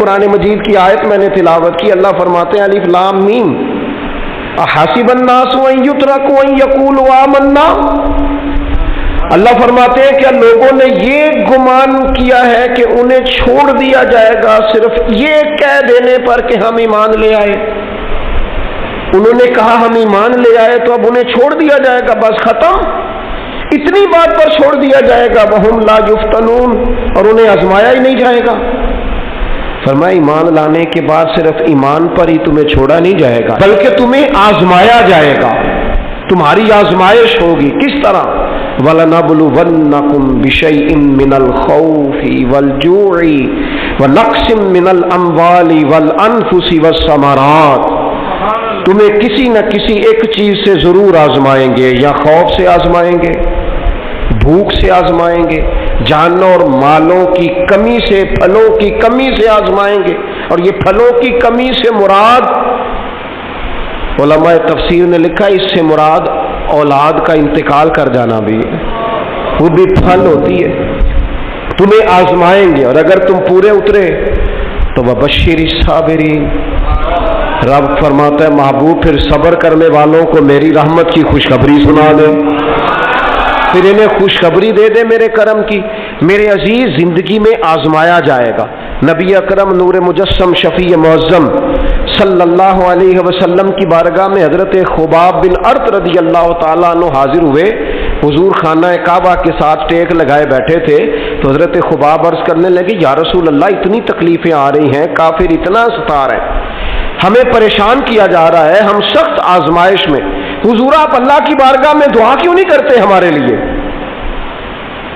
قرآن مجید کی آیت میں نے تلاوت کی، اللہ فرماتے ہیں الف لام میم احسب الناس ان یترکوا ان یقولوا آمنا، اللہ فرماتے ہیں کیا لوگوں نے یہ گمان کیا ہے کہ انہیں چھوڑ دیا جائے گا صرف یہ کہہ دینے پر کہ ہم ایمان لے آئے؟ انہوں نے کہا ہم ایمان لے آئے تو اب انہیں چھوڑ دیا جائے گا، بس ختم، اتنی بات پر چھوڑ دیا جائے گا؟ وہم لا یفتنون، اور انہیں آزمایا ہی نہیں جائے گا۔ فرمایا ایمان لانے کے بعد صرف ایمان پر ہی تمہیں چھوڑا نہیں جائے گا بلکہ تمہیں آزمایا جائے گا، تمہاری آزمائش ہوگی۔ کس طرح؟ وَلَنَبْلُوَنَّكُمْ بِشَيْءٍ مِّنَ الْخَوْفِ وَالْجُوعِ وَنَقْصٍ مِّنَ الْأَمْوَالِ وَالْأَنفُسِ وَالثَّمَرَاتِ، تمہیں کسی نہ کسی ایک چیز سے ضرور آزمائیں گے، یا خوف سے آزمائیں گے، بھوک سے آزمائیں گے، جانوں اور مالوں کی کمی سے، پھلوں کی کمی سے آزمائیں گے۔ اور یہ پھلوں کی کمی سے مراد، علماء تفسیر نے لکھا اس سے مراد اولاد کا انتقال کر جانا بھی ہے، وہ بھی پھل ہوتی ہے۔ تمہیں آزمائیں گے اور اگر تم پورے اترے تو وبشر الصابرین، رب فرماتا ہے محبوب پھر صبر کرنے والوں کو میری رحمت کی خوشخبری سنا دے، پھر انہیں خوشخبری دے دے میرے کرم کی۔ میرے عزیز، زندگی میں آزمایا جائے گا۔ نبی اکرم نور مجسم شفیع معظم صلی اللہ علیہ وسلم کی بارگاہ میں حضرت خباب بن ارت رضی اللہ تعالیٰ عنہ حاضر ہوئے۔ حضور خانہ کعبہ کے ساتھ ٹیک لگائے بیٹھے تھے تو حضرت خباب عرض کرنے لگے یا رسول اللہ اتنی تکلیفیں آ رہی ہیں، کافر اتنا ستا رہے ہیں، ہمیں پریشان کیا جا رہا ہے، ہم سخت آزمائش میں، حضور آپ اللہ کی بارگاہ میں دعا کیوں نہیں کرتے ہمارے لیے؟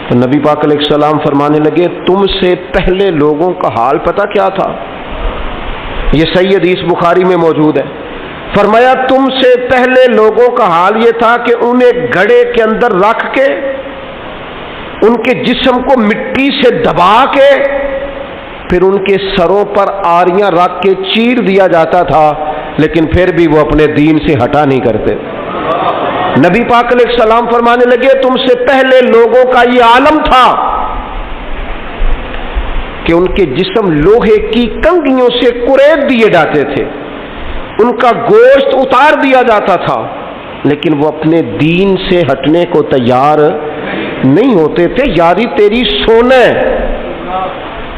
تو نبی پاک علیہ السلام فرمانے لگے تم سے پہلے لوگوں کا حال پتہ کیا تھا؟ یہ صحیح حدیث بخاری میں موجود ہے۔ فرمایا تم سے پہلے لوگوں کا حال یہ تھا کہ انہیں گڑھے کے اندر رکھ کے ان کے جسم کو مٹی سے دبا کے پھر ان کے سروں پر آریاں رکھ کے چیر دیا جاتا تھا، لیکن پھر بھی وہ اپنے دین سے ہٹا نہیں کرتے۔ نبی پاک علیہ السلام فرمانے لگے تم سے پہلے لوگوں کا یہ عالم تھا کہ ان کے جسم لوہے کی کنگھیوں سے کریت دیے جاتے تھے، ان کا گوشت اتار دیا جاتا تھا، لیکن وہ اپنے دین سے ہٹنے کو تیار نہیں ہوتے تھے۔ یاری تیری سونے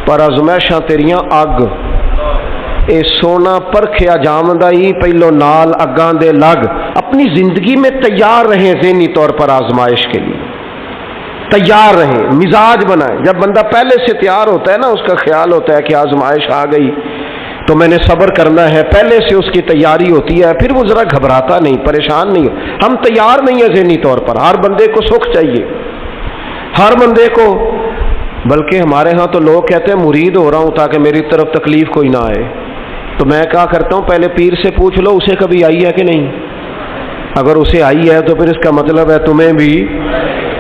پر ازمائشاں تیریاں اگ، اے سونا پرکھیا جامدہ ہی پہلو نال اگاں دے لگ۔ اپنی زندگی میں تیار رہیں، ذہنی طور پر آزمائش کے لیے تیار رہیں، مزاج بنائیں۔ جب بندہ پہلے سے تیار ہوتا ہے نا، اس کا خیال ہوتا ہے کہ آزمائش آ گئی تو میں نے صبر کرنا ہے، پہلے سے اس کی تیاری ہوتی ہے، پھر وہ ذرا گھبراتا نہیں، پریشان نہیں ہو۔ ہم تیار نہیں ہیں ذہنی طور پر، ہر بندے کو سکھ چاہیے، ہر بندے کو، بلکہ ہمارے ہاں تو لوگ کہتے ہیں مرید ہو رہا ہوں تاکہ میری طرف تکلیف کوئی نہ آئے۔ تو میں کیا کرتا ہوں، پہلے پیر سے پوچھ لو اسے کبھی آئی ہے کہ نہیں، اگر اسے آئی ہے تو پھر اس کا مطلب ہے تمہیں بھی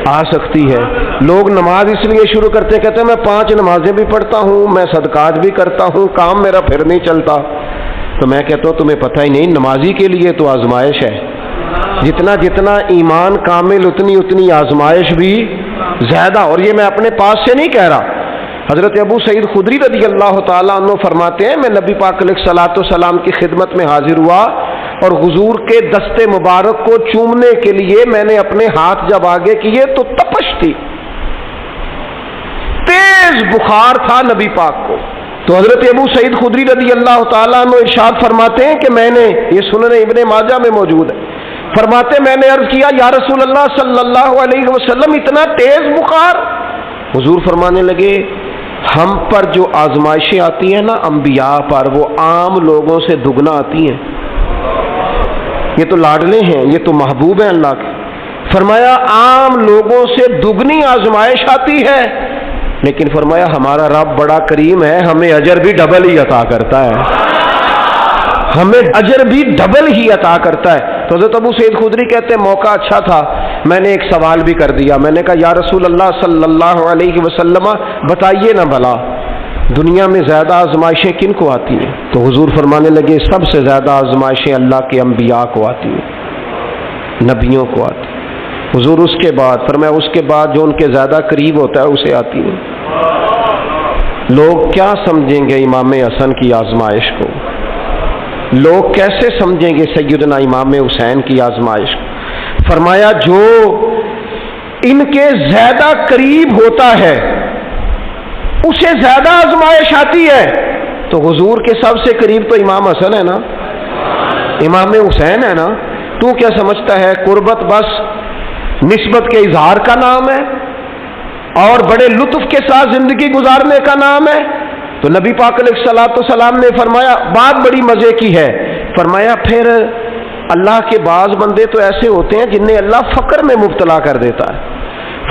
آ سکتی ہے۔ لوگ نماز اس لیے شروع کرتے ہیں، کہتے ہیں میں 5 نمازیں بھی پڑھتا ہوں، میں صدقات بھی کرتا ہوں، کام میرا پھر نہیں چلتا۔ تو میں کہتا ہوں تمہیں پتہ ہی نہیں، نمازی کے لیے تو آزمائش ہے، جتنا جتنا ایمان کامل اتنی اتنی آزمائش بھی زیادہ۔ اور یہ میں اپنے پاس سے نہیں کہہ رہا، حضرت ابو سعید خدری رضی اللہ تعالیٰ عنہ فرماتے ہیں میں نبی پاک علیہ الصلوۃ والسلام کی خدمت میں حاضر ہوا اور حضور کے دستے مبارک کو چومنے کے لیے میں نے اپنے ہاتھ جب آگے کیے تو تپش تھی، تیز بخار تھا نبی پاک کو۔ تو حضرت ابو سعید خدری رضی اللہ تعالیٰ عنہ ارشاد فرماتے ہیں کہ میں نے، یہ سنن ابن ماجہ میں موجود ہے، فرماتے میں نے عرض کیا یا رسول اللہ صلی اللہ علیہ وسلم اتنا تیز بخار؟ حضور فرمانے لگے ہم پر جو آزمائشیں آتی ہیں نا انبیاء پر، وہ عام لوگوں سے دگنا آتی ہیں، یہ تو لاڈلے ہیں، یہ تو محبوب ہیں اللہ کے۔ فرمایا عام لوگوں سے دگنی آزمائش آتی ہے، لیکن فرمایا ہمارا رب بڑا کریم ہے، ہمیں اجر بھی ڈبل ہی عطا کرتا ہے، ہمیں اجر بھی ڈبل ہی عطا کرتا ہے۔ تو حضرت ابو سعید خدری کہتے ہیں موقع اچھا تھا، میں نے ایک سوال بھی کر دیا، میں نے کہا یا رسول اللہ صلی اللہ علیہ وسلم بتائیے نا بھلا دنیا میں زیادہ آزمائشیں کن کو آتی ہیں؟ تو حضور فرمانے لگے سب سے زیادہ آزمائشیں اللہ کے انبیاء کو آتی ہیں، نبیوں کو آتی ہیں۔ حضور اس کے بعد فرمایا اس کے بعد جو ان کے زیادہ قریب ہوتا ہے اسے آتی ہیں۔ لوگ کیا سمجھیں گے امام حسن کی آزمائش کو؟ لوگ کیسے سمجھیں گے سیدنا امام حسین کی آزمائش کو؟ فرمایا جو ان کے زیادہ قریب ہوتا ہے اسے زیادہ آزمائش آتی ہے۔ تو حضور کے سب سے قریب تو امام حسن ہے نا، امام حسین ہے نا۔ تو کیا سمجھتا ہے قربت بس نسبت کے اظہار کا نام ہے اور بڑے لطف کے ساتھ زندگی گزارنے کا نام ہے؟ تو نبی پاک علیہ الصلوۃ والسلام نے فرمایا بات بڑی مزے کی ہے، فرمایا پھر اللہ کے بعض بندے تو ایسے ہوتے ہیں جنہیں اللہ فقر میں مبتلا کر دیتا ہے،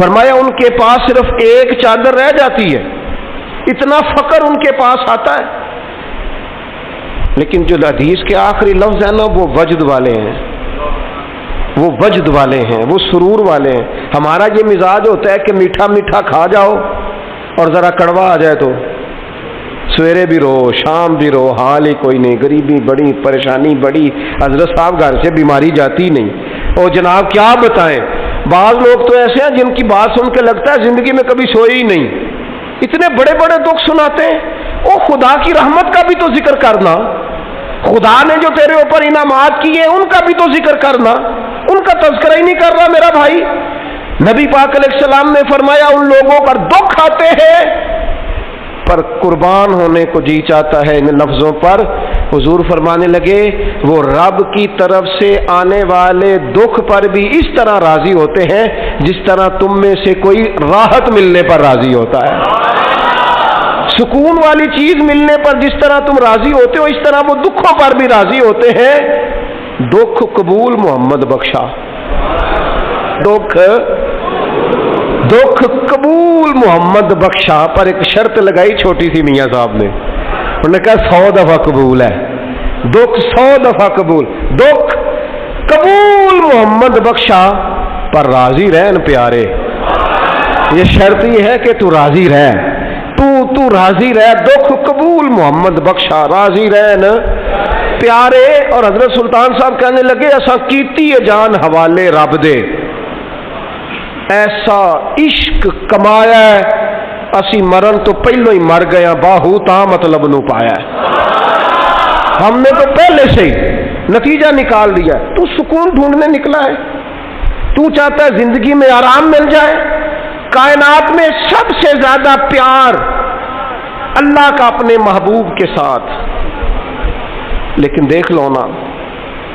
فرمایا ان کے پاس صرف ایک چادر رہ جاتی ہے، اتنا فقر ان کے پاس آتا ہے، لیکن جو حدیث کے آخری لفظ ہیں نا وہ وجد والے ہیں، وہ وجد والے ہیں، وہ سرور والے ہیں۔ ہمارا یہ مزاج ہوتا ہے کہ میٹھا میٹھا کھا جاؤ اور ذرا کڑوا آ جائے تو سویرے بھی رو شام بھی رو، حال ہی کوئی نہیں، غریبی بڑی، پریشانی بڑی، حضرت صاحب گھر سے بیماری جاتی نہیں۔ اور جناب کیا بتائیں، بعض لوگ تو ایسے ہیں جن کی بات سن کے لگتا ہے زندگی میں کبھی سوئے ہی نہیں، اتنے بڑے بڑے دکھ سناتے ہیں۔ او خدا کی رحمت کا بھی تو ذکر کرنا، خدا نے جو تیرے اوپر انعامات کیے ان کا بھی تو ذکر کرنا، ان کا تذکرہ ہی نہیں کر رہا میرا بھائی۔ نبی پاک علیہ السلام نے فرمایا ان لوگوں پر دکھ آتے ہیں پر قربان ہونے کو جی چاہتا ہے۔ ان لفظوں پر حضور فرمانے لگے وہ رب کی طرف سے آنے والے دکھ پر بھی اس طرح راضی ہوتے ہیں جس طرح تم میں سے کوئی راحت ملنے پر راضی ہوتا ہے، سکون والی چیز ملنے پر جس طرح تم راضی ہوتے ہو اس طرح وہ دکھوں پر بھی راضی ہوتے ہیں۔ دکھ قبول محمد بخشا، دکھ قبول محمد بخشا، پر ایک شرط لگائی چھوٹی سی میاں صاحب نے، انہوں نے کہا 100 دفعہ قبول ہے، دکھ 100 دفعہ قبول، دکھ قبول محمد بخشا پر راضی رہن پیارے۔ یہ شرط یہ ہے کہ تو راضی رہ، تو راضی رہ، دکھ قبول محمد بخشا، راضی رہن پیارے۔ اور حضرت سلطان صاحب کہنے لگے ایسا کیتی ہے جان حوالے رب دے، ایسا عشق کمایا ہے اسی مرن تو پہلو ہی مر گیا، باہو تا مطلب نو پایا ہے، ہم نے تو پہلے سے ہی نتیجہ نکال دیا ہے۔ تو سکون ڈھونڈنے نکلا ہے، تو چاہتا ہے زندگی میں آرام مل جائے۔ کائنات میں سب سے زیادہ پیار اللہ کا اپنے محبوب کے ساتھ، لیکن دیکھ لو نا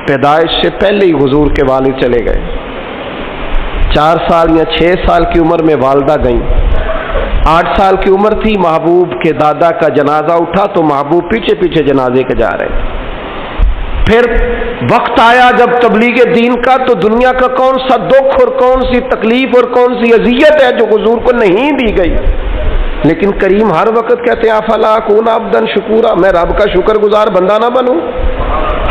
پیدائش سے پہلے ہی حضور کے والد چلے گئے، 4 سال یا 6 سال کی عمر میں والدہ گئیں، 8 سال کی عمر تھی محبوب کے دادا کا جنازہ اٹھا تو محبوب پیچھے پیچھے جنازے کے جا رہے۔ پھر وقت آیا جب تبلیغ دین کا تو دنیا کا کون سا دکھ اور کون سی تکلیف اور کون سی اذیت ہے جو حضور کو نہیں دی گئی، لیکن کریم ہر وقت کہتے ہیں افلا اکون عبدا شکورا، میں رب کا شکر گزار بندہ نہ بنوں۔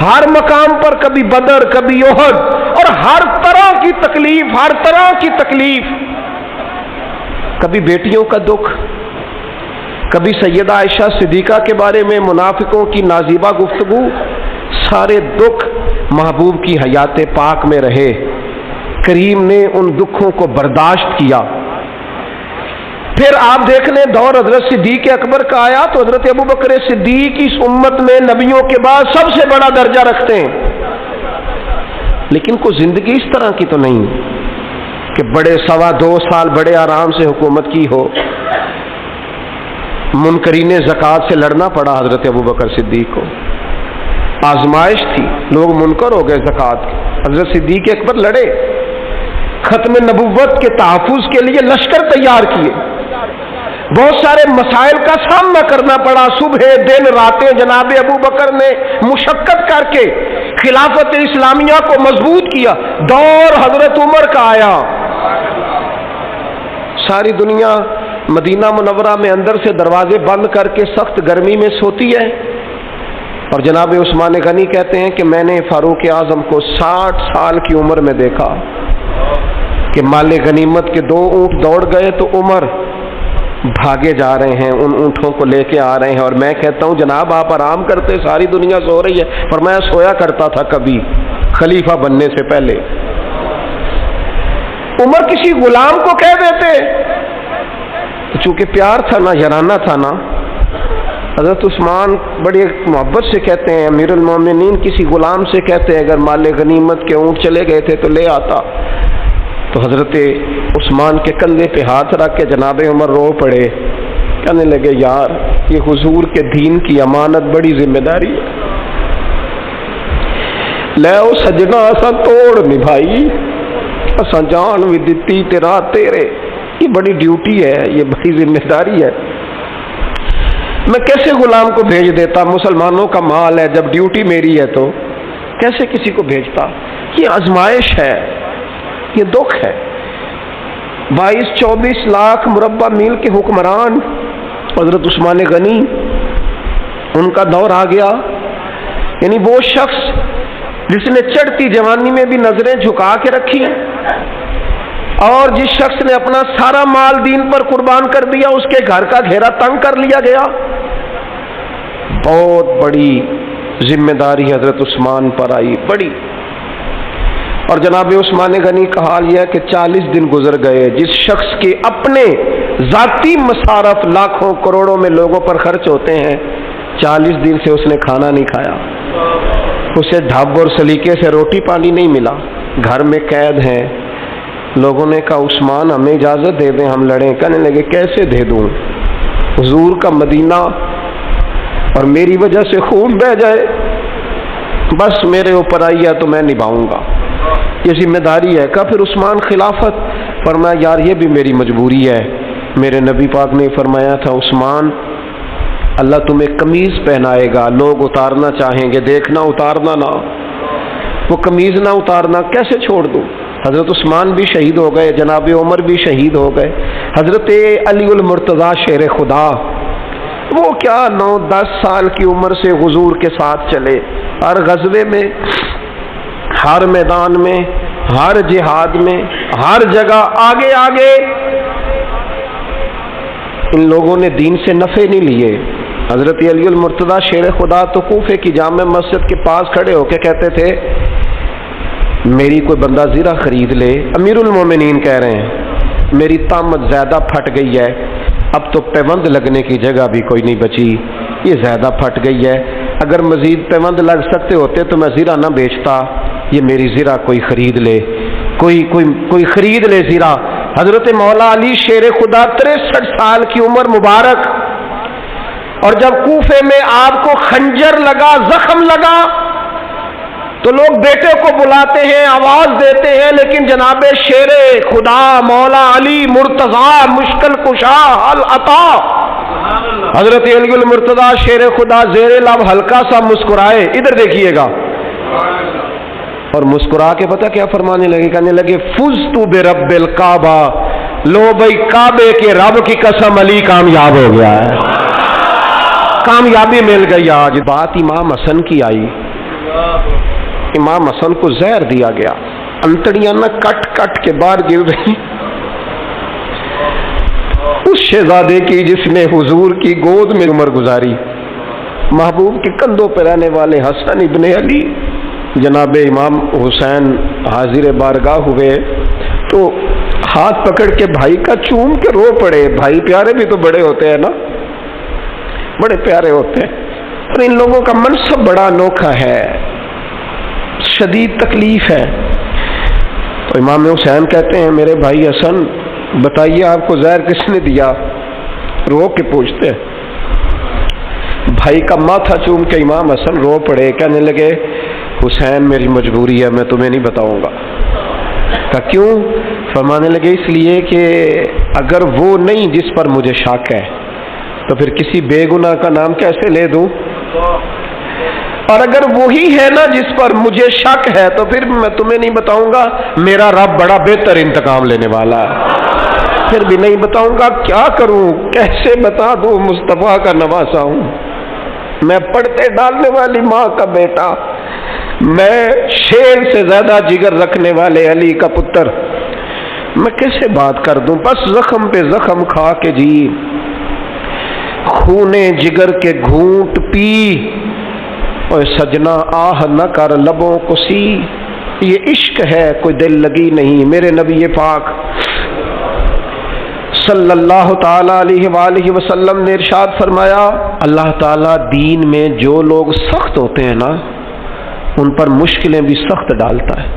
ہر مقام پر کبھی بدر کبھی احد اور ہر طرح کی تکلیف، ہر طرح کی تکلیف، کبھی بیٹیوں کا دکھ، کبھی سیدہ عائشہ صدیقہ کے بارے میں منافقوں کی نازیبہ گفتگو، سارے دکھ محبوب کی حیات پاک میں رہے۔ کریم نے ان دکھوں کو برداشت کیا۔ پھر آپ دیکھ لیں دور حضرت صدیق اکبر کا آیا تو حضرت ابو بکر صدیق اس امت میں نبیوں کے بعد سب سے بڑا درجہ رکھتے ہیں، لیکن کوئی زندگی اس طرح کی تو نہیں کہ بڑے 2.25 سال بڑے آرام سے حکومت کی ہو۔ منکرین زکوٰۃ سے لڑنا پڑا حضرت ابو بکر صدیق کو، آزمائش تھی، لوگ منکر ہو گئے زکوٰۃ کے، حضرت صدیق اکبر لڑے، ختم نبوت کے تحفظ کے لیے لشکر تیار کیے، بہت سارے مسائل کا سامنا کرنا پڑا، صبح دن راتیں جناب ابو بکر نے مشقت کر کے خلافت اسلامیہ کو مضبوط کیا۔ دور حضرت عمر کا آیا، ساری دنیا مدینہ منورہ میں اندر سے دروازے بند کر کے سخت گرمی میں سوتی ہے، اور جناب عثمان غنی کہتے ہیں کہ میں نے فاروق اعظم کو 60 سال کی عمر میں دیکھا کہ مال غنیمت کے 2 اونٹ دوڑ گئے تو عمر بھاگے جا رہے ہیں، ان اونٹوں کو لے کے آ رہے ہیں، اور میں کہتا ہوں جناب آپ آرام کرتے، ساری دنیا سو رہی ہے، پر میں سویا کرتا تھا کبھی خلیفہ بننے سے پہلے۔ عمر کسی غلام کو کہہ دیتے، چونکہ پیار تھا نا، یارانہ تھا نا، حضرت عثمان بڑی محبت سے کہتے ہیں، امیر المومنین کسی غلام سے کہتے ہیں اگر مال غنیمت کے اونٹ چلے گئے تھے تو لے آتا، تو حضرت عثمان کے کندھے پہ ہاتھ رکھ کے جناب عمر رو پڑے، کہنے لگے یار یہ حضور کے دین کی امانت بڑی ذمہ داری ہے، لے او سجنا اسا توڑ نبھائی، اسا جان بھی دتی تیرا تیرے، یہ بڑی ڈیوٹی ہے، یہ بڑی ذمہ داری ہے، میں کیسے غلام کو بھیج دیتا، مسلمانوں کا مال ہے، جب ڈیوٹی میری ہے تو کیسے کسی کو بھیجتا، یہ آزمائش ہے، یہ دکھ ہے۔ 22-24 لاکھ مربع میل کے حکمران حضرت عثمان غنی، ان کا دور آ گیا، یعنی وہ شخص جس نے چڑھتی جوانی میں بھی نظریں جھکا کے رکھی اور جس شخص نے اپنا سارا مال دین پر قربان کر دیا، اس کے گھر کا گھیرا تنگ کر لیا گیا، بہت بڑی ذمہ داری حضرت عثمان پر آئی، بڑی۔ اور جناب عثمان غنی کا حال یہ ہے کہ 40 دن گزر گئے، جس شخص کے اپنے ذاتی مصارف لاکھوں کروڑوں میں لوگوں پر خرچ ہوتے ہیں، 40 دن سے اس نے کھانا نہیں کھایا، اسے ڈھب اور سلیقے سے روٹی پانی نہیں ملا، گھر میں قید ہیں۔ لوگوں نے کہا عثمان ہمیں اجازت دے دیں ہم لڑیں، کہنے لگے کیسے دے دوں، حضور کا مدینہ اور میری وجہ سے خون بہہ جائے، بس میرے اوپر آئی ہے تو میں نبھاؤں گا، یہ ذمہ داری ہے۔ کہا پھر عثمان خلافت، فرمایا یار یہ بھی میری مجبوری ہے، میرے نبی پاک نے فرمایا تھا عثمان اللہ تمہیں قمیض پہنائے گا، لوگ اتارنا چاہیں گے، دیکھنا اتارنا نہ، وہ قمیض نہ اتارنا کیسے چھوڑ دوں۔ حضرت عثمان بھی شہید ہو گئے، جناب عمر بھی شہید ہو گئے، حضرت علی المرتضیٰ شیر خدا وہ کیا 9-10 سال کی عمر سے حضور کے ساتھ چلے، ہر غزوے میں، ہر میدان میں، ہر جہاد میں، ہر جگہ آگے آگے، ان لوگوں نے دین سے نفع نہیں لیے۔ حضرت علی المرتضیٰ شیر خدا تو کوفے کی جامع مسجد کے پاس کھڑے ہو کے کہتے تھے میری کوئی بندہ زیرہ خرید لے، امیر المومنین کہہ رہے ہیں میری طامت زیادہ پھٹ گئی ہے، اب تو پیوند لگنے کی جگہ بھی کوئی نہیں بچی، یہ زیادہ پھٹ گئی ہے، اگر مزید پیوند لگ سکتے ہوتے تو میں زیرہ نہ بیچتا، یہ میری زیرہ کوئی خرید لے، کوئی خرید لے زیرہ۔ حضرت مولا علی شیر خدا 63 سال کی عمر مبارک، اور جب کوفے میں آپ کو خنجر لگا، زخم لگا تو لوگ بیٹے کو بلاتے ہیں، آواز دیتے ہیں، لیکن جناب شیر خدا مولا علی مرتضیٰ مشکل کشا العطا حضرت علی المرتضیٰ شیر خدا زیر لب ہلکا سا مسکرائے، ادھر دیکھیے گا، اور مسکرا کے پتہ کیا فرمانے لگے، کہنے لگے فزت برب الکعبہ، لو بھائی کعبے کے رب کی قسم علی کامیاب ہو گیا ہے، کامیابی مل گئی۔ آج بات امام حسن کی آئی، امام حسن کو زہر دیا گیا، انتڑیاں نہ کٹ کٹ کے باہر گر رہی، اس شہزادے کی جس نے حضور کی گود میں عمر گزاری، محبوب کے کندھوں پہ رہنے والے حسن ابن علی، جناب امام حسین حاضر بارگاہ ہوئے تو ہاتھ پکڑ کے بھائی کا چوم کے رو پڑے، بھائی پیارے بھی تو بڑے ہوتے ہیں نا، بڑے پیارے ہوتے ہیں، اور ان لوگوں کا منصب بڑا انوکھا ہے، شدید تکلیف ہے۔ تو امام حسین کہتے ہیں میرے بھائی حسن بتائیے آپ کو زہر کس نے دیا، رو کے پوچھتے ہیں، بھائی کا ماتھا چوم کے امام حسن رو پڑے، کہنے لگے حسین میری مجبوری ہے، میں تمہیں نہیں بتاؤں گا۔ کہا کیوں؟ فرمانے لگے اس لیے کہ اگر وہ نہیں جس پر مجھے شک ہے تو پھر کسی بے گناہ کا نام کیسے لے دوں، اور اگر وہی ہے نا جس پر مجھے شک ہے تو پھر میں تمہیں نہیں بتاؤں گا، میرا رب بڑا بہتر انتقام لینے والا ہے، پھر بھی نہیں بتاؤں گا، کیا کروں، کیسے بتا دوں، مصطفیٰ کا نواسا ہوں، میں پڑھتے ڈالنے والی ماں کا بیٹا، میں شیر سے زیادہ جگر رکھنے والے علی کا پتر، میں کیسے بات کر دوں، بس زخم پہ زخم کھا کے جی، خونے جگر کے گھونٹ پی، اور سجنا آہ نہ کر لبوں کو سی، یہ عشق ہے کوئی دل لگی نہیں، میرے نبی پاک صلی اللہ تعالی علیہ وآلہ وسلم نے ارشاد فرمایا، اللہ تعالیٰ دین میں جو لوگ سخت ہوتے ہیں نا ان پر مشکلیں بھی سخت ڈالتا ہے۔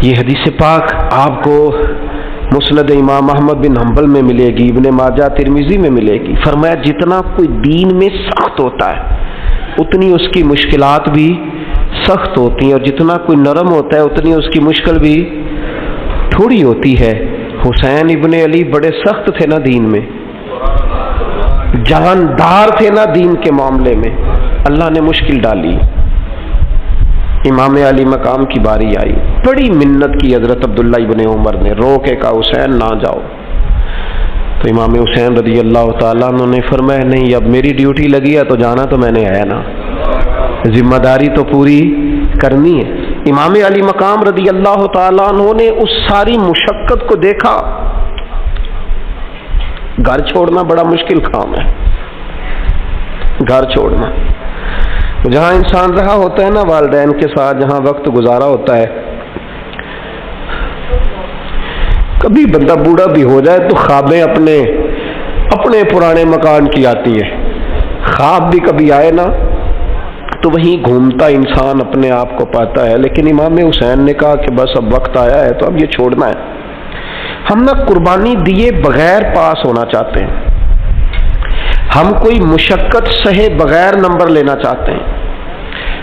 یہ حدیث پاک آپ کو مسند امام احمد بن حنبل میں ملے گی، ابن ماجہ ترمذی میں ملے گی۔ فرمایا جتنا کوئی دین میں سخت ہوتا ہے اتنی اس کی مشکلات بھی سخت ہوتی ہیں، اور جتنا کوئی نرم ہوتا ہے اتنی اس کی مشکل بھی تھوڑی ہوتی ہے۔ حسین ابن علی بڑے سخت تھے نا دین میں، جاندار تھے نا دین کے معاملے میں، اللہ نے مشکل ڈالی۔ امام علی مقام کی باری آئی، بڑی منت کی حضرت عبداللہ ابن عمر نے، رو کے کہا حسین نہ جاؤ، تو امام حسین رضی اللہ تعالیٰ عنہ نے فرمایا نہیں، اب میری ڈیوٹی لگی ہے تو جانا تو میں نے ہے نا، ذمہ داری تو پوری کرنی ہے۔ امام علی مقام رضی اللہ تعالیٰ عنہ نے اس ساری مشقت کو دیکھا۔ گھر چھوڑنا بڑا مشکل کام ہے، گھر چھوڑنا، جہاں انسان رہا ہوتا ہے نا والدین کے ساتھ، جہاں وقت گزارا ہوتا ہے، کبھی بندہ بوڑھا بھی ہو جائے تو خوابیں اپنے پرانے مکان کی آتی ہیں، خواب بھی کبھی آئے نا تو وہیں گھومتا انسان اپنے آپ کو پاتا ہے۔ لیکن امام حسین نے کہا کہ بس اب وقت آیا ہے تو اب یہ چھوڑنا ہے۔ ہم نہ قربانی دیے بغیر پاس ہونا چاہتے ہیں، ہم کوئی مشقت سہے بغیر نمبر لینا چاہتے ہیں،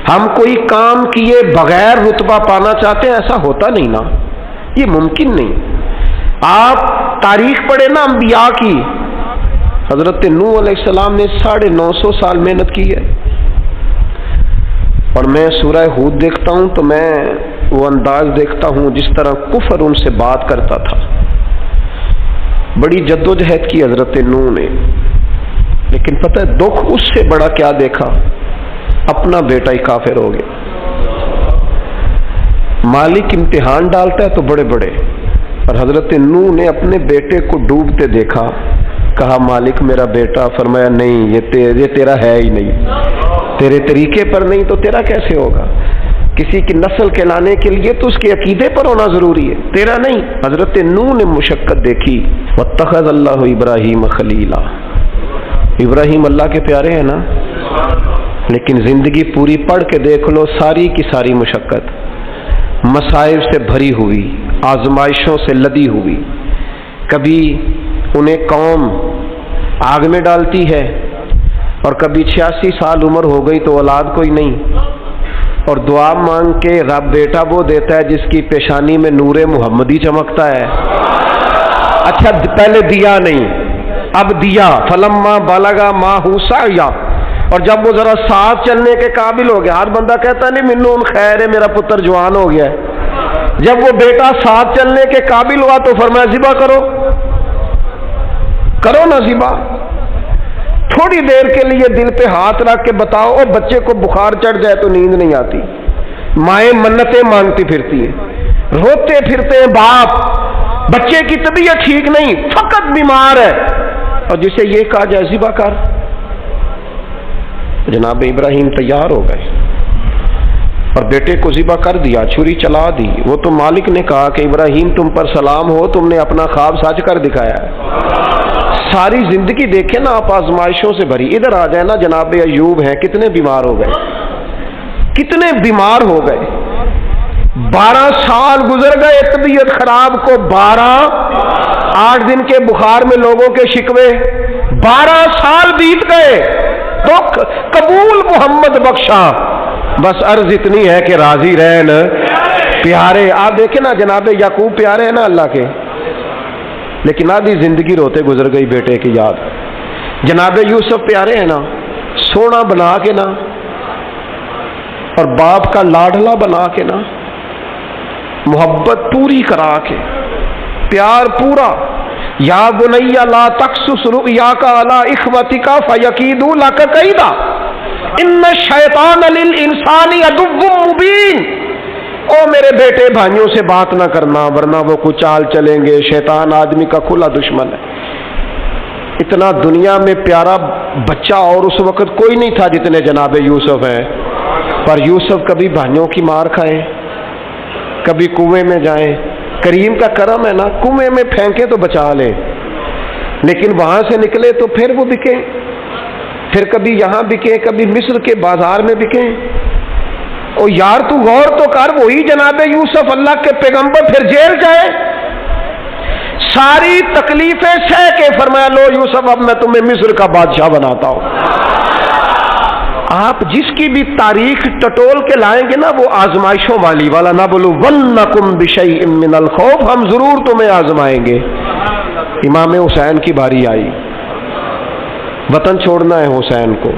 ہم کوئی کام کیے بغیر رتبہ پانا چاہتے ہیں، ایسا ہوتا نہیں نا، یہ ممکن نہیں۔ آپ تاریخ پڑھیں نا انبیاء کی، حضرت نوح علیہ السلام نے 950 سال محنت کی ہے، اور میں سورہ ہود دیکھتا ہوں تو میں وہ انداز دیکھتا ہوں جس طرح کفر ان سے بات کرتا تھا۔ بڑی جدوجہد کی حضرت نوح نے، لیکن پتہ ہے دکھ اس سے بڑا کیا دیکھا، اپنا بیٹا ہی کافر ہو گیا۔ مالک امتحان ڈالتا ہے تو بڑے بڑے، اور حضرت نوح نے اپنے بیٹے کو ڈوبتے دیکھا، کہا مالک میرا بیٹا، فرمایا نہیں یہ تیرا ہے ہی نہیں، تیرے طریقے پر نہیں تو تیرا کیسے ہوگا؟ کسی کی نسل کے لانے کے لیے تو اس کے عقیدے پر ہونا ضروری ہے، تیرا نہیں۔ حضرت نوح نے مشقت دیکھی، واتخذ اللہ ابراہیم خلیلا، ابراہیم اللہ کے پیارے ہیں نا، لیکن زندگی پوری پڑھ کے دیکھ لو، ساری کی ساری مشقت مصائب سے بھری ہوئی، آزمائشوں سے لدی ہوئی۔ کبھی انہیں قوم آگ میں ڈالتی ہے، اور کبھی 86 سال عمر ہو گئی تو اولاد کوئی نہیں، اور دعا مانگ کے رب بیٹا وہ دیتا ہے جس کی پیشانی میں نور محمدی چمکتا ہے۔ اچھا پہلے دیا نہیں، اب دیا، فلما بلغا ماہ سعیا، اور جب وہ ذرا ساتھ چلنے کے قابل ہو گیا، ہر بندہ کہتا نہیں منون خیر ہے میرا پتر جوان ہو گیا ہے، جب وہ بیٹا ساتھ چلنے کے قابل ہوا تو فرمایا ذبح کرو نا ذبح۔ تھوڑی دیر کے لیے دل پہ ہاتھ رکھ کے بتاؤ، اور بچے کو بخار چڑھ جائے تو نیند نہیں آتی، مائیں منتیں مانگتی پھرتی ہیں، روتے پھرتے ہیں باپ، بچے کی طبیعت ٹھیک نہیں، فقط بیمار ہے، اور جسے یہ کہا جائے ذبح کر۔ جناب ابراہیم تیار ہو گئے اور بیٹے کو ذبح کر دیا، چھری چلا دی۔ وہ تو مالک نے کہا کہ ابراہیم تم پر سلام ہو، تم نے اپنا خواب سچ کر دکھایا ہے۔ ساری زندگی دیکھیں نا آپ آزمائشوں سے بھری، ادھر آ جائے نا جناب ایوب ہیں، کتنے بیمار ہو گئے، کتنے بیمار ہو گئے، 12 سال گزر گئے طبیعت خراب کو، 8 دن کے بخار میں لوگوں کے شکوے، 12 سال بیت گئے، دکھ قبول محمد بخشا، بس عرض اتنی ہے کہ راضی رہن پیارے۔ آپ دیکھیں نا جناب یعقوب پیارے ہیں نا اللہ کے، لیکن آدھی زندگی روتے گزر گئی بیٹے کی یاد۔ جناب یوسف پیارے ہیں نا، سونا بنا کے نا، اور باپ کا لاڈلا بنا کے نا، محبت پوری کرا کے، پیار پورا۔ یا بنی لا تقصص رؤیاک علی اخوتک فیکیدوا لک کیدا ان الشیطان للانسان عدو مبین۔ او میرے بیٹے بھائیوں سے بات نہ کرنا ورنہ وہ کچھ چال چلیں گے، شیطان آدمی کا کھلا دشمن ہے۔ اتنا دنیا میں پیارا بچہ اور اس وقت کوئی نہیں تھا جتنے جناب یوسف ہیں، پر یوسف کبھی بھائیوں کی مار کھائیں، کبھی کنویں میں جائیں، کریم کا کرم ہے نا، کنویں میں پھینکے تو بچا لیں، لیکن وہاں سے نکلے تو پھر وہ بکے، پھر کبھی یہاں بکے، کبھی مصر کے بازار میں بکے۔ او یار تو غور تو کر، وہی جناب یوسف اللہ کے پیغمبر پھر جیل جائے، ساری تکلیفیں سہ کے فرمایا لو یوسف اب میں تمہیں مصر کا بادشاہ بناتا ہوں۔ آپ جس کی بھی تاریخ ٹٹول کے لائیں گے نا وہ آزمائشوں والی والا نَبْلُوَنَّكُمْ بِشَيْءٍ مِّنَ الْخَوْفِ، ہم ضرور تمہیں آزمائیں گے۔ امام حسین کی باری آئی، وطن چھوڑنا ہے حسین کو۔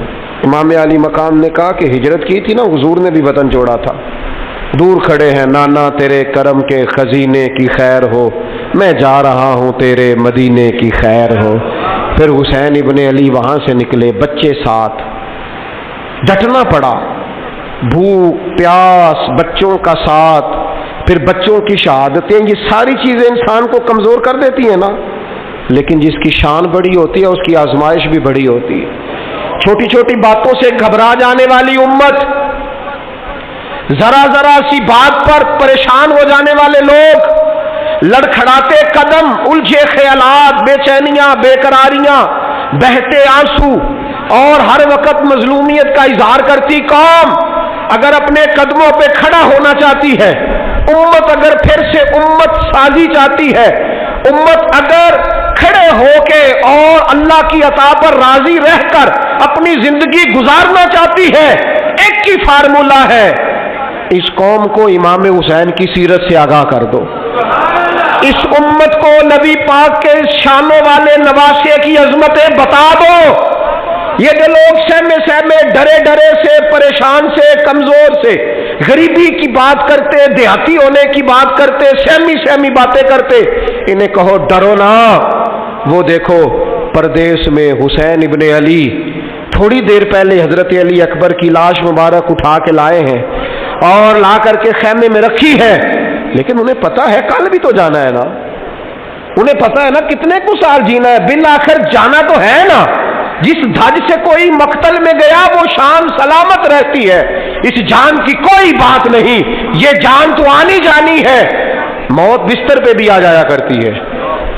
امام علی مقام نے کہا کہ ہجرت کی تھی نا، حضور نے بھی وطن چھوڑا تھا۔ دور کھڑے ہیں نانا تیرے کرم کے خزینے کی خیر ہو، میں جا رہا ہوں تیرے مدینے کی خیر ہو۔ پھر حسین ابن علی وہاں سے نکلے، بچے ساتھ، ڈٹنا پڑا، بھوک پیاس، بچوں کا ساتھ، پھر بچوں کی شہادتیں، یہ ساری چیزیں انسان کو کمزور کر دیتی ہیں نا، لیکن جس کی شان بڑی ہوتی ہے اس کی آزمائش بھی بڑی ہوتی ہے۔ چھوٹی چھوٹی باتوں سے گھبرا جانے والی امت، ذرا ذرا سی بات پر پریشان ہو جانے والے لوگ، لڑکھڑاتے قدم، الجھے خیالات، بے چینیاں، بے قراریاں، بہتے آنسو اور ہر وقت مظلومیت کا اظہار کرتی قوم اگر اپنے قدموں پہ کھڑا ہونا چاہتی ہے، امت اگر پھر سے امت سازی چاہتی ہے، امت اگر کھڑے ہو کے اور اللہ کی عطا پر راضی رہ کر اپنی زندگی گزارنا چاہتی ہے، ایک ہی فارمولہ ہے، اس قوم کو امام حسین کی سیرت سے آگاہ کر دو، اس امت کو نبی پاک کے شانوں والے نواسے کی عظمتیں بتا دو۔ یہ جو لوگ سہمے سہمے، ڈرے ڈرے سے، پریشان سے، کمزور سے، غریبی کی بات کرتے، دیہاتی ہونے کی بات کرتے، سہمی سہمی باتیں کرتے، انہیں کہو ڈرو نا، وہ دیکھو پردیس میں حسین ابن علی تھوڑی دیر پہلے حضرت علی اکبر کی لاش مبارک اٹھا کے لائے ہیں اور لا کر کے خیمے میں رکھی ہے، لیکن انہیں پتا ہے کل بھی تو جانا ہے نا، انہیں پتا ہے نا کتنے کو سال جینا ہے، بالآخر جانا تو ہے نا۔ جس دھج سے کوئی مقتل میں گیا وہ شان سلامت رہتی ہے، اس جان کی کوئی بات نہیں، یہ جان تو آنی جانی ہے، موت بستر پہ بھی آ جایا کرتی ہے،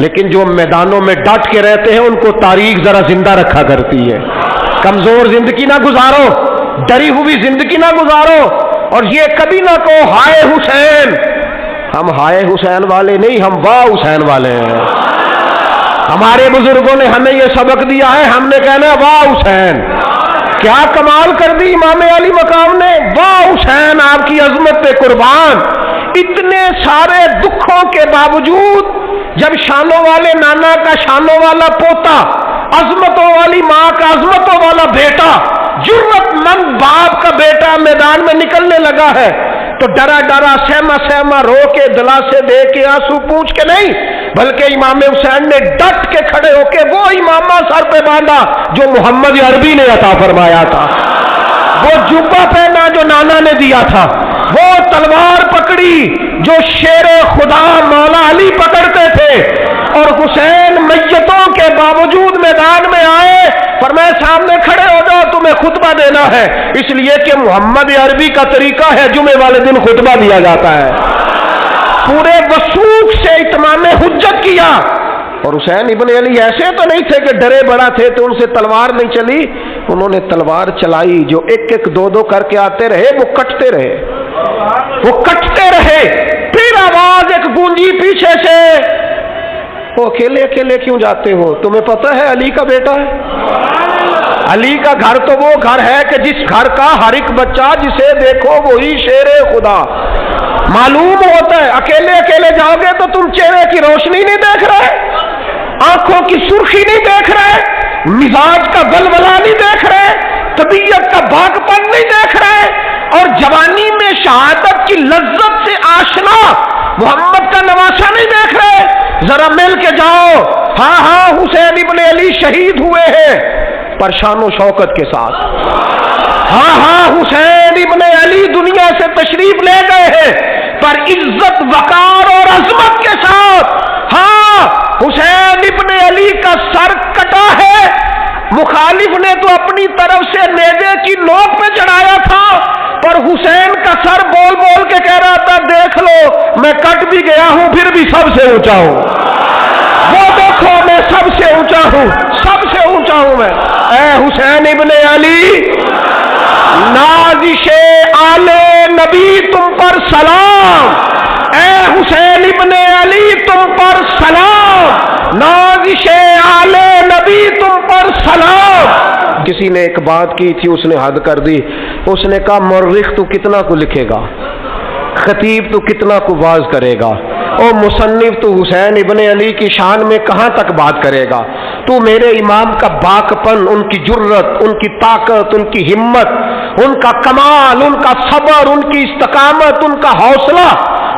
لیکن جو میدانوں میں ڈٹ کے رہتے ہیں ان کو تاریخ ذرا زندہ رکھا کرتی ہے۔ کمزور زندگی نہ گزارو، ڈری ہوئی زندگی نہ گزارو، اور یہ کبھی نہ کہو ہائے حسین، ہم ہائے حسین والے نہیں، ہم واہ حسین والے ہیں۔ ہمارے بزرگوں نے ہمیں یہ سبق دیا ہے، ہم نے کہنا ہے واہ حسین، کیا کمال کر دی امام علی مقام نے، واہ حسین آپ کی عظمت پہ قربان۔ اتنے سارے دکھوں کے باوجود جب شانوں والے نانا کا شانوں والا پوتا، عظمتوں والی ماں کا عظمتوں والا بیٹا، جرت مند باپ کا بیٹا میدان میں نکلنے لگا ہے تو ڈرا ڈرا، سہما سہما، رو کے، دلاسے دے کے، آنسو پوچھ کے نہیں، بلکہ امام حسین نے ڈٹ کے کھڑے ہو کے وہ امامہ سر پہ باندھا جو محمد عربی نے عطا فرمایا تھا، وہ جبہ پہنا جو نانا نے دیا تھا، وہ تلوار پکڑی جو شیر خدا مولا علی پکڑتے تھے، اور حسین میتوں کے باوجود میدان میں آئے، فرمایا سامنے کھڑے ہو جاؤ، تمہیں خطبہ دینا ہے، اس لیے کہ محمد عربی کا طریقہ ہے جمعے والے دن خطبہ دیا جاتا ہے۔ پورے وثوق سے اتمام حجت کیا، اور حسین ابن علی ایسے تو نہیں تھے کہ ڈرے بڑا تھے تو ان سے تلوار نہیں چلی، انہوں نے تلوار چلائی، جو ایک ایک دو دو کر کے آتے رہے وہ کٹتے رہے، وہ کٹتے رہے، پھر آواز ایک گونجی پیچھے سے، وہ اکیلے اکیلے کیوں جاتے ہو، تمہیں پتہ ہے علی کا بیٹا ہے، علی کا گھر تو وہ گھر ہے کہ جس گھر کا ہر ایک بچہ جسے دیکھو وہی شیر خدا معلوم ہوتا ہے۔ اکیلے اکیلے جاؤ گے تو تم چہرے کی روشنی نہیں دیکھ رہے، آنکھوں کی سرخی نہیں دیکھ رہے، مزاج کا ولولہ نہیں دیکھ رہے، طبیعت کا باغ پن نہیں دیکھ رہے، اور جوانی میں شہادت کی لذت سے آشنا محمد کا نواسا نہیں دیکھ رہے، ذرا مل کے جاؤ، ہاں ہاں حسین ابن علی شہید ہوئے ہیں پر شان و شوکت کے ساتھ، ہاں ہاں حسین ابن علی دنیا سے تشریف لے گئے ہیں پر عزت وقار اور عظمت کے ساتھ، ہاں حسین ابن علی کا سر کٹا ہے، مخالف نے تو اپنی طرف سے نیزے کی نوک پہ چڑھایا تھا پر حسین کا سر بول بول کے کہہ رہا تھا دیکھ لو میں کٹ بھی گیا ہوں پھر بھی سب سے اونچا ہوں، وہ دیکھو میں سب سے اونچا اونچا ہوں، سب سے اونچا ہوں میں۔ اے حسین ابن علی، نازش آل نبی تم پر سلام، اے حسین ابن علی تم پر سلام، نازش آل نبی تم پر سلام۔ کسی نے ایک بات کی تھی، اس نے حد کر دی، اس نے کہا مورخ تو کتنا کو لکھے گا، خطیب تو کتنا کو واز کرے گا، اور مصنف تو حسین ابن علی کی شان میں کہاں تک بات کرے گا؟ تو میرے امام کا باکپن، ان کی جرت، ان کی طاقت، ان کی ہمت، ان کا کمال، ان کا صبر، ان کی استقامت، ان کا حوصلہ،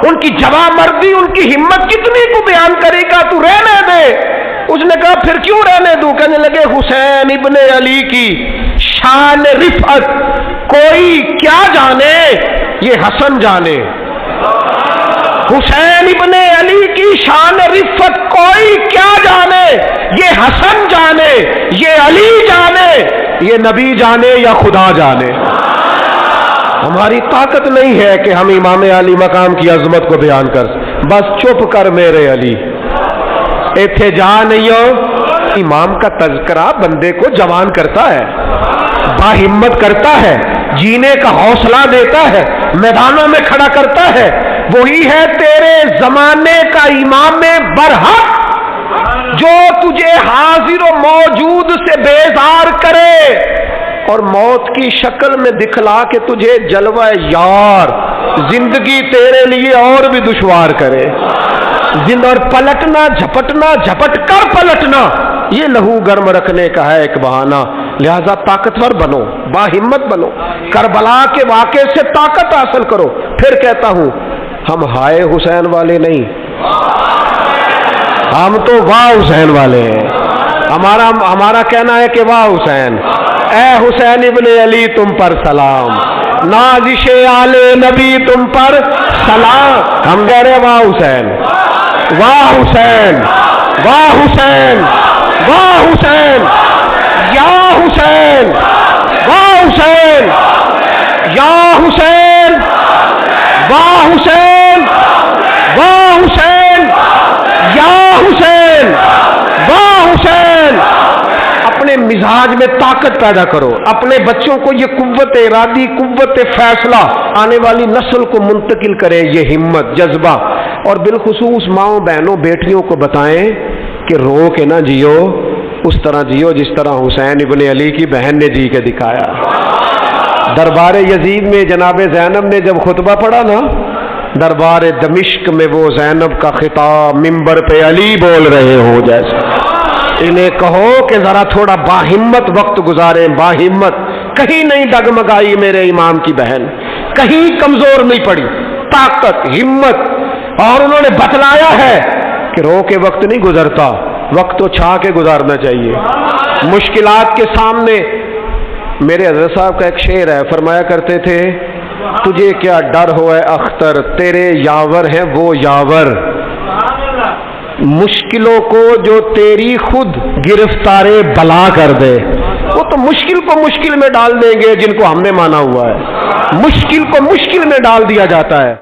ان کی جواں مردی، ان کی ہمت کتنی کو بیان کرے گا؟ تو رہنے دے۔ اس نے کہا پھر کیوں رہنے دوں؟ کہنے لگے حسین ابن علی کی شان رفعت کوئی کیا جانے، یہ حسن جانے۔ حسین ابن علی کی شان رفعت کوئی کیا جانے، یہ حسن جانے، یہ علی جانے، یہ نبی جانے یا خدا جانے۔ ہماری طاقت نہیں ہے کہ ہم امام علی مقام کی عظمت کو بیان کر، بس چپ کر میرے علی، ایتھے جا نہیں ہو۔ امام کا تذکرہ بندے کو جوان کرتا ہے، باہمت کرتا ہے، جینے کا حوصلہ دیتا ہے، میدانوں میں کھڑا کرتا ہے۔ وہی ہے تیرے زمانے کا امام برحق، جو تجھے حاضر و موجود سے بیزار کرے اور موت کی شکل میں دکھلا کے تجھے جلوہ یار زندگی تیرے لیے اور بھی دشوار کرے۔ اور پلٹنا، جھپٹنا، جھپٹ کر پلٹنا، یہ لہو گرم رکھنے کا ہے ایک بہانہ۔ لہذا طاقتور بنو، باہمت بنو، کربلا کے واقعے سے طاقت حاصل کرو۔ پھر کہتا ہوں ہم ہائے حسین والے نہیں، ہم تو واہ حسین والے ہیں۔ ہمارا کہنا ہے کہ واہ حسین، اے حسین ابن علی تم پر سلام، نازش آل نبی تم پر سلام۔ ہم کہہ رہے واہ حسین، واہ حسین، واہ حسین، واہ حسین، یا حسین، واہ حسین، یا حسین، واہ حسین، واہ حسین، یا حسین، واہ حسین۔ اپنے مزاج میں طاقت پیدا کرو، اپنے بچوں کو یہ قوت ارادی، قوت فیصلہ آنے والی نسل کو منتقل کرے، یہ ہمت، جذبہ۔ اور بالخصوص ماؤں، بہنوں، بیٹیوں کو بتائیں کہ رو کے نہ جیو، اس طرح جیو جس طرح حسین ابن علی کی بہن نے جی کے دکھایا۔ دربار یزید میں جناب زینب نے جب خطبہ پڑھا نا، دربار دمشق میں وہ زینب کا خطاب منبر پہ علی بول رہے ہو جیسے۔ انہیں کہو کہ ذرا تھوڑا باہمت وقت گزاریں، باہمت، کہیں نہیں ڈگمگائی میرے امام کی بہن، کہیں کمزور نہیں پڑی، طاقت، ہمت۔ اور انہوں نے بتلایا ہے کہ رو کے وقت نہیں گزرتا، وقت تو چھا کے گزارنا چاہیے۔ مشکلات کے سامنے میرے حضرت صاحب کا ایک شعر ہے، فرمایا کرتے تھے تجھے کیا ڈر ہو اے اختر، تیرے یاور ہیں وہ یاور، مشکلوں کو جو تیری خود گرفتار بلا کر دے۔ وہ تو مشکل کو مشکل میں ڈال دیں گے جن کو ہم نے مانا ہوا ہے، مشکل کو مشکل میں ڈال دیا جاتا ہے۔